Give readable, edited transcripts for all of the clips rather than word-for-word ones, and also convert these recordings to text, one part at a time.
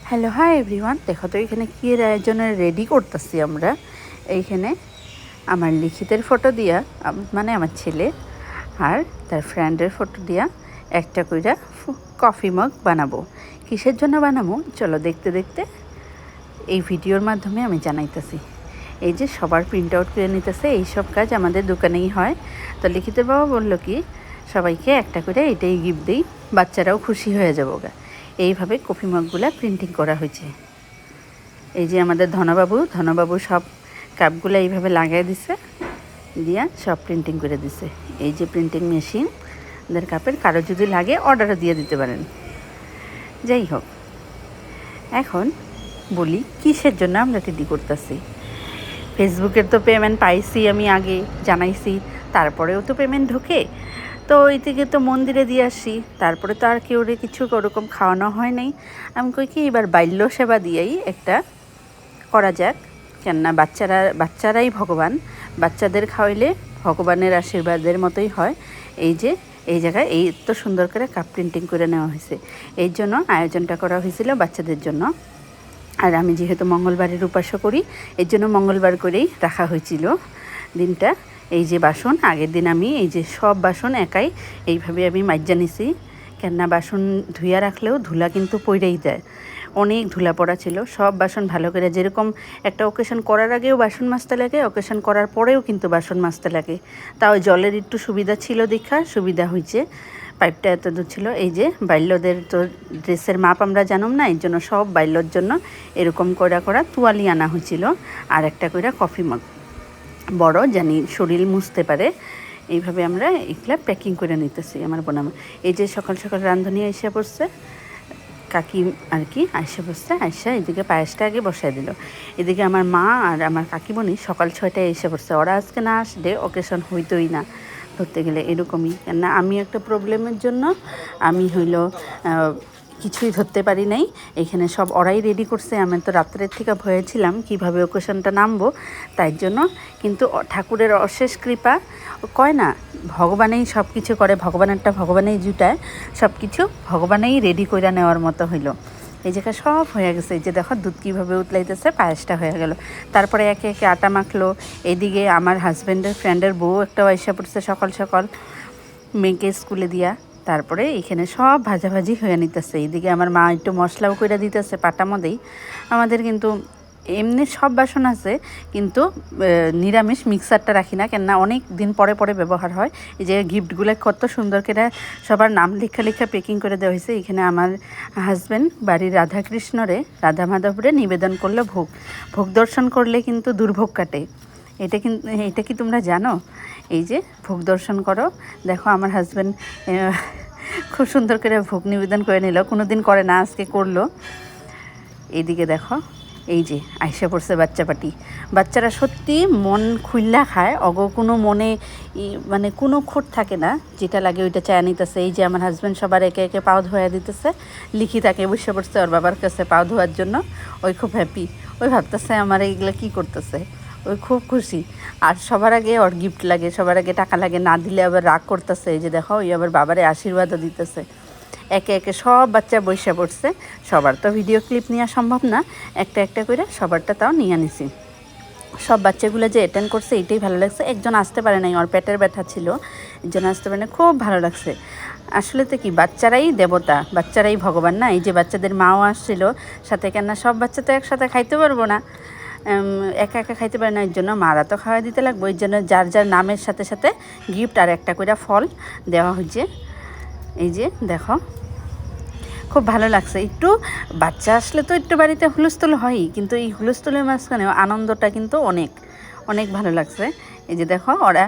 Hello hi everyone, দেখো তো এখানে কী আয়োজনের রেডি করতেছি আমরা। এইখানে আমার লিখিতের ফটো দিয়া, মানে আমার ছেলে আর তার ফ্রেন্ডের ফটো দিয়া একটা কইরা কফি মগ বানাবো। কিসের জন্য বানাবো চলো দেখতে দেখতে এই ভিডিওর মাধ্যমে আমি জানাইতেছি। এই যে সবার প্রিন্ট আউট করে নিতেছে, এইসব কাজ আমাদের দোকানেই হয়। তো লিখিতের বাবা বললো কি সবাইকে একটা করে এটাই গিফট দিই, বাচ্চারাও খুশি হয়ে যাবো গা। এইভাবে কফি মগগুলা প্রিন্টিং করা হয়েছে। এই যে আমাদের ধনবাবু সব কাপগুলো এইভাবে লাগাই দিছে, দিয়া সব প্রিন্টিং করে দিছে। এই যে প্রিন্টিং মেশিন ওদের কাপের, কারো যদি লাগে অর্ডারও দিয়ে দিতে পারেন। যাই হোক, এখন বলি কিসের জন্য আমরা রেডি করতেছি। ফেসবুকের তো পেমেন্ট পাইছি, আমি আগে জানাইছি, তারপরেও তো পেমেন্ট ঢোকে। তো ওই থেকে তো মন্দিরে দিয়ে আসি, তারপরে তো আর কেউ কিছু ওরকম খাওয়ানো হয় নাই। আমি কই কি এবার বাল্য সেবা দিয়েই একটা করা যাক, কেননা বাচ্চারাই ভগবান, বাচ্চাদের খাওয়াইলে ভগবানের আশীর্বাদের মতোই হয়। এই যে এই জায়গায় এই তো সুন্দর করে কাপ প্রিন্টিং করে নেওয়া হয়েছে, এই জন্য আয়োজনটা করা হয়েছিল বাচ্চাদের জন্য। আর আমি যেহেতু মঙ্গলবারের উপাস্য করি, এর জন্য মঙ্গলবার করেই রাখা হয়েছিল দিনটা। এই যে বাসন, আগের দিন আমি এই যে সব বাসন একাই এইভাবে আমি মাজ্জা নিছি, কেননা বাসন ধুইয়া রাখলেও ধুলা কিন্তু পড়েই যায়। অনেক ধুলা পড়া ছিল, সব বাসন ভালো করে, যেরকম একটা অকেশন করার আগেও বাসন মাজতে লাগে, অকেশন করার পরেও কিন্তু বাসন মাজতে লাগে। তাও জলের একটু সুবিধা ছিল, দেখা সুবিধা হয়েছে, পাইপটা এত দূর ছিল। এই যে বাল্যদের তো ড্রেসের মাপ আমরা জানুম না, এই জন্য সব বাল্যর জন্য এরকম করা তুয়ালি আনা হয়েছিল, আর একটা কইরা কফি মগ বড়, জানি শরীর মুছতে পারে। এইভাবে আমরা এগুলা প্যাকিং করে নিতেছি আমার বোনামা। এই যে সকাল সকাল রাঁধুনি এসে পড়ছে, কাকি আর কি আইসা বসছে, আইসা এদিকে পায়েসটা আগে বসাই দিল। এদিকে আমার মা আর আমার কাকিমণি সকাল 6টায় এসে পড়ছে। ওরা আজকে না আসলে অকেশন হইতোই না ধরতে গেলে, এরকমই। কেননা আমি একটা প্রবলেমের জন্য আমি কিছুই ধরতে পারি নাই। এখানে সব ওরাই রেডি করছে, আমি তো রাত্রের থেকে ভয়ে ছিলাম কীভাবে অকেশনটা নামবো, তাই জন্য। কিন্তু ঠাকুরের অশেষ কৃপা, কয় না ভগবানেই সব কিছু করে, ভগবানেরটা ভগবানেই জুটায়, সব কিছু ভগবানেই রেডি করে নেওয়ার মতো হইলো। এই জায়গা সব হয়ে গেছে। এই যে দেখো দুধ কীভাবে উতলাইতেছে, পায়েসটা হয়ে গেল। তারপরে একে একে আটা মাখলো। এদিকে আমার হাজব্যান্ডের ফ্রেন্ডের বউ একটাও এসে পড়ছে সকাল সকাল মেয়েকে স্কুলে দিয়া। তারপরে এখানে সব ভাজাভাজি হয়ে নিতেছে। এইদিকে আমার মা একটু মশলাও করে দিতেছে পাটা মধ্যেই। আমাদের কিন্তু এমনি সব বাসন আছে, কিন্তু নিরামিষ মিক্সারটা রাখি না, কেননা অনেক দিন পরে পরে ব্যবহার হয়। এই যে গিফটগুলো কত সুন্দর করে সবার নাম লেখা প্যাকিং করে দেওয়া হয়েছে। এখানে আমার হাজব্যান্ড বাড়ির রাধাকৃষ্ণরে, রাধা মাধবরে নিবেদন করলে ভোগ দর্শন করলে কিন্তু দুর্ভোগ কাটে। এটা কি তোমরা জানো? এই যে ভোগ দর্শন করো। দেখো আমার হাজব্যান্ড খুব সুন্দর করে ভোগ নিবেদন করে নিল, কোনো দিন করে না, আজকে করলো। এইদিকে দেখো এই যে আইসা পড়ছে বাচ্চা পাটি। বাচ্চারা সত্যি মন খুল্লা খায়, কোনো মনে মানে কোনো খুঁত থাকে না, যেটা লাগে ওইটা চায় নিতেছে। এই যে আমার হাজব্যান্ড সবার একে একে পাও ধোয়া দিতেছে, লিখিতাকে বসে পড়ছে ওর বাবার কাছে পাও ধোয়ার জন্য। ওই খুব হ্যাপি, ওই ভাবতেছে আমার এইগুলো কী করতেছে, ওই খুব খুশি। আর সবার আগে ওর গিফট লাগে, সবার আগে টাকা লাগে, না দিলে আবার রাগ করতেছে। এই যে দেখো ওই আবার বাবারে আশীর্বাদও দিতেছে। একে একে সব বাচ্চা বসে পড়ছে। সবার তো ভিডিও ক্লিপ নেওয়া সম্ভব না, একটা একটা করে সবারটা তাও নিয়ে নিছি। সব বাচ্চাগুলো যে অ্যাটেন্ড করছে এটাই ভালো লাগছে। একজন আসতে পারে নাই, ওর পেটের ব্যথা ছিল, একজন আসতে পারে না, খুব ভালো লাগছে। আসলে তো কি, বাচ্চারাই দেবতা, বাচ্চারাই ভগবান না। এই যে বাচ্চাদের মাও আসছিল সাথে, কেননা সব বাচ্চা তো একসাথে খাইতে পারবো না, একা একা খাইতে পারে না, এর জন্য মারা তো খাওয়া দিতে লাগবে। ওই জন্য যার যার নামের সাথে সাথে গিফট আর একটা করে ফল দেওয়া হয়েছে। এই যে দেখো খুব ভালো লাগছে। একটু বাচ্চা আসলে তো একটু বাড়িতে হুলস্থুল হয়ই, কিন্তু এই হুলস্থুলের মাঝখানেও আনন্দটা কিন্তু অনেক অনেক ভালো লাগছে। এই যে দেখো ওরা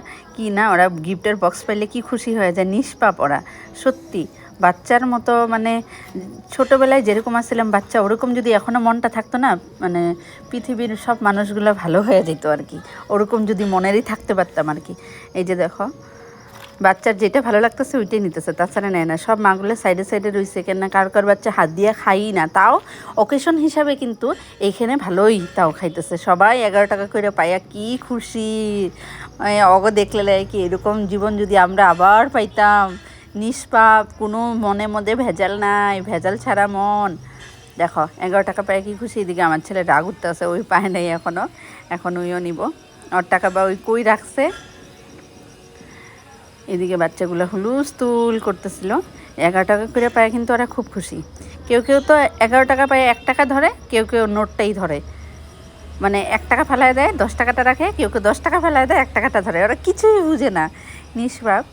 ওরা গিফটের বক্স পাইলে কি খুশি হয়ে যায়, নিষ্পাপ ওরা। সত্যি বাচ্চার মতো, মানে ছোটোবেলায় যেরকম আসছিলাম বাচ্চা, ওরকম যদি এখনও মনটা থাকতো না, মানে পৃথিবীর সব মানুষগুলো ভালো হয়ে যেত আর কি। ওরকম যদি মনেরই থাকতে পারতাম আর কি। এই যে দেখো বাচ্চার যেটা ভালো লাগতেছে ওইটাই নিতেছে, তাছাড়া নেয় না। সব মাগুলো সাইডে সাইডে রয়েছে, কেননা কার বাচ্চা হাত দিয়ে খাই না, তাও অকেশন হিসাবে কিন্তু এইখানে ভালোই তাও খাইতেছে। সবাই 11 টাকা করে পাইয়া কি খুশি। দেখলে কি এরকম জীবন যদি আমরা আবার পাইতাম, নিষ্পাপ, কোনো মনের মধ্যে ভেজাল নাই, ভেজাল ছাড়া মন, দেখো 11 টাকা পায় কি খুশি। এদিকে আমার ছেলে রাগ উঠতে আছে, ওই পায় নাই এখন ওইও নিব। ওর টাকা বা ওই কই রাখছে। এদিকে বাচ্চাগুলো হুলুস্থুল করতেছিল। 11 টাকা করে পায় কিন্তু ওরা খুব খুশি। কেউ কেউ তো 11 টাকা পায় 1 টাকা ধরে, কেউ কেউ নোটটাই ধরে, মানে 1 টাকা ফেলায় দেয়, 10 টাকাটা রাখে, কেউ কেউ 10 টাকা ফেলায় দেয়, 1 টাকাটা ধরে। ওরা কিছুই বুঝে না, নিষ্পাপ।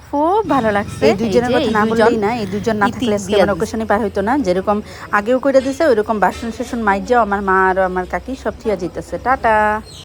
খুব ভালো লাগছে। এই দুজনের কথা না বললেই না, এই দুজন না থাকলে আজকে আমার অকেশনই পার হইতো না। যেরকম আগেও করে দিছে ওইরকম বাসন শেষন মাইজ যাও আমার মা আর আমার কাকি সব থিয়া যেতেছে। টাটা।